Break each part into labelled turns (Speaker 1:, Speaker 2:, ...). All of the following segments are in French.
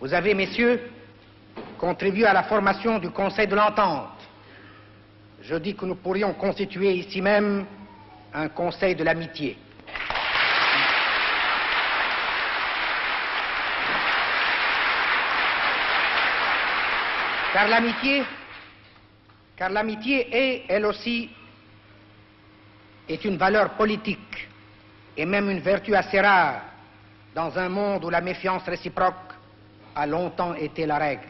Speaker 1: Vous avez, messieurs, contribué à la formation du Conseil de l'Entente. Je dis que nous pourrions constituer ici même un Conseil de l'amitié. Car l'amitié est, elle aussi, est une valeur politique et même une vertu assez rare dans un monde où la méfiance réciproque a longtemps été la règle.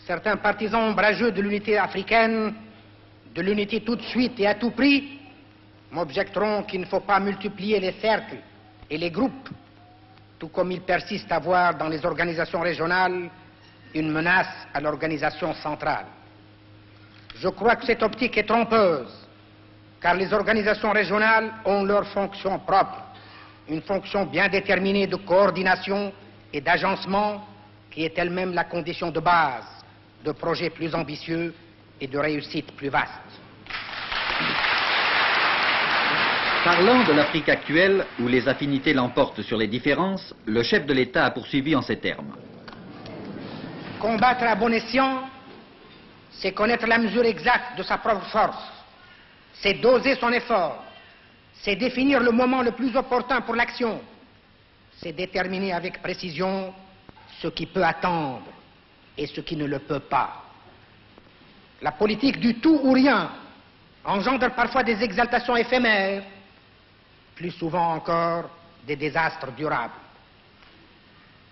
Speaker 1: Certains partisans ombrageux de l'unité africaine, de l'unité tout de suite et à tout prix, m'objecteront qu'il ne faut pas multiplier les cercles et les groupes, tout comme ils persistent à voir dans les organisations régionales une menace à l'organisation centrale. Je crois que cette optique est trompeuse, car les organisations régionales ont leur fonction propre, une fonction bien déterminée de coordination et d'agencement qui est elle-même la condition de base de projets plus ambitieux et de réussites plus vastes.
Speaker 2: Parlant de l'Afrique actuelle, où les affinités l'emportent sur les différences, le chef de l'État a poursuivi en ces termes.
Speaker 1: Combattre à bon escient, c'est connaître la mesure exacte de sa propre force, c'est doser son effort, c'est définir le moment le plus opportun pour l'action, c'est déterminer avec précision ce qui peut attendre et ce qui ne le peut pas. La politique du tout ou rien engendre parfois des exaltations éphémères, plus souvent encore des désastres durables.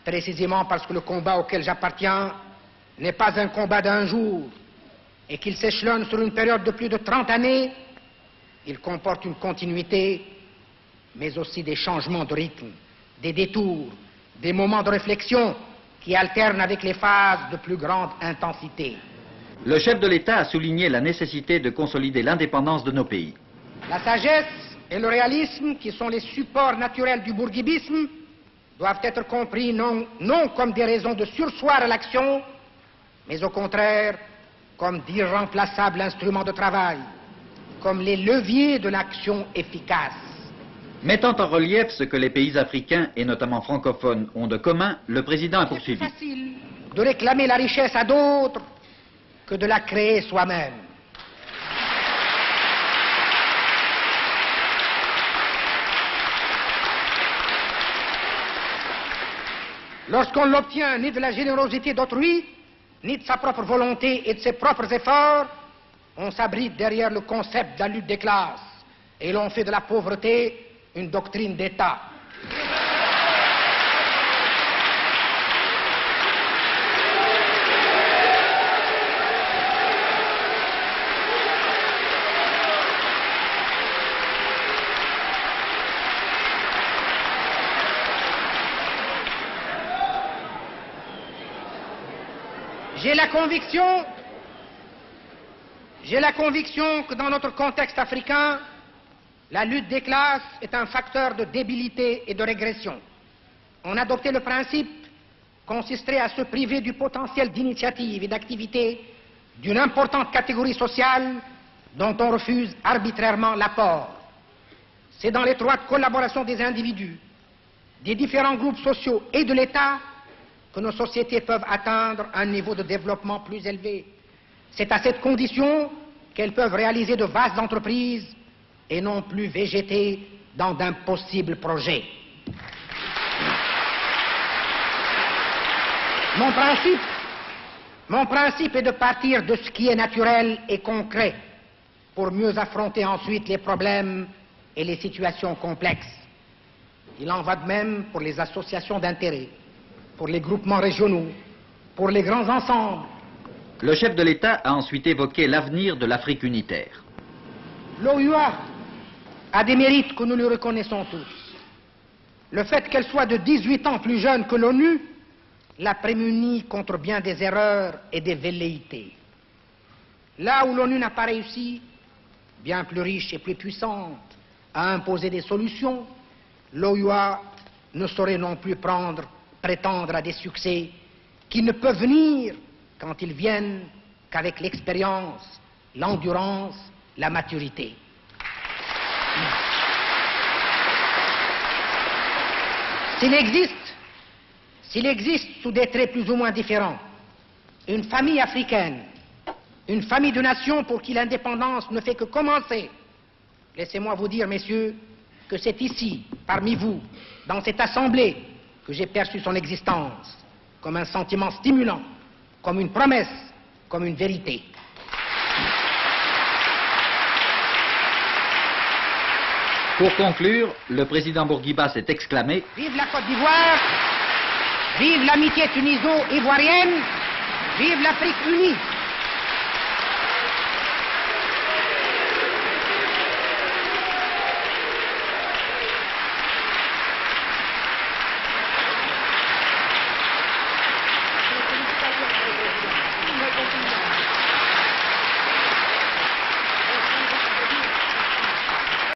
Speaker 1: Précisément parce que le combat auquel j'appartiens n'est pas un combat d'un jour et qu'il s'échelonne sur une période de plus de 30 années, il comporte une continuité, mais aussi des changements de rythme, des détours, des moments de réflexion qui alternent avec les phases de plus grande intensité.
Speaker 2: Le chef de l'État a souligné la nécessité de consolider l'indépendance de nos pays.
Speaker 1: La sagesse et le réalisme, qui sont les supports naturels du bourguibisme, doivent être compris non comme des raisons de surseoir à l'action, mais au contraire comme d'irremplaçables instruments de travail, comme les leviers de l'action efficace.
Speaker 2: Mettant en relief ce que les pays africains, et notamment francophones, ont de commun, le président a poursuivi.
Speaker 1: C'est plus facile de réclamer la richesse à d'autres que de la créer soi-même. Lorsqu'on l'obtient ni de la générosité d'autrui, ni de sa propre volonté et de ses propres efforts, on s'abrite derrière le concept de la lutte des classes et l'on fait de la pauvreté une doctrine d'État. J'ai la conviction que dans notre contexte africain, la lutte des classes est un facteur de débilité et de régression. En adopter le principe consisterait à se priver du potentiel d'initiative et d'activité d'une importante catégorie sociale dont on refuse arbitrairement l'apport. C'est dans l'étroite collaboration des individus, des différents groupes sociaux et de l'État que nos sociétés peuvent atteindre un niveau de développement plus élevé. C'est à cette condition qu'elles peuvent réaliser de vastes entreprises et non plus végéter dans d'impossibles projets. Mon principe est de partir de ce qui est naturel et concret pour mieux affronter ensuite les problèmes et les situations complexes. Il en va de même pour les associations d'intérêt, pour les groupements régionaux, pour les grands ensembles.
Speaker 2: Le chef de l'État a ensuite évoqué l'avenir de l'Afrique unitaire.
Speaker 1: L'OUA a des mérites que nous lui reconnaissons tous. Le fait qu'elle soit de 18 ans plus jeune que l'ONU la prémunit contre bien des erreurs et des velléités. Là où l'ONU n'a pas réussi, bien plus riche et plus puissante, à imposer des solutions, l'OUA ne saurait non plus prétendre à des succès qui ne peuvent venir quand ils viennent qu'avec l'expérience, l'endurance, la maturité. s'il existe sous des traits plus ou moins différents une famille africaine, une famille de nations pour qui l'indépendance ne fait que commencer, laissez-moi vous dire, messieurs, que c'est ici, parmi vous, dans cette assemblée, que j'ai perçu son existence comme un sentiment stimulant, comme une promesse, comme une vérité.
Speaker 2: Pour conclure, le président Bourguiba s'est exclamé «
Speaker 1: Vive la Côte d'Ivoire, vive l'amitié tuniso-ivoirienne, vive l'Afrique unie !»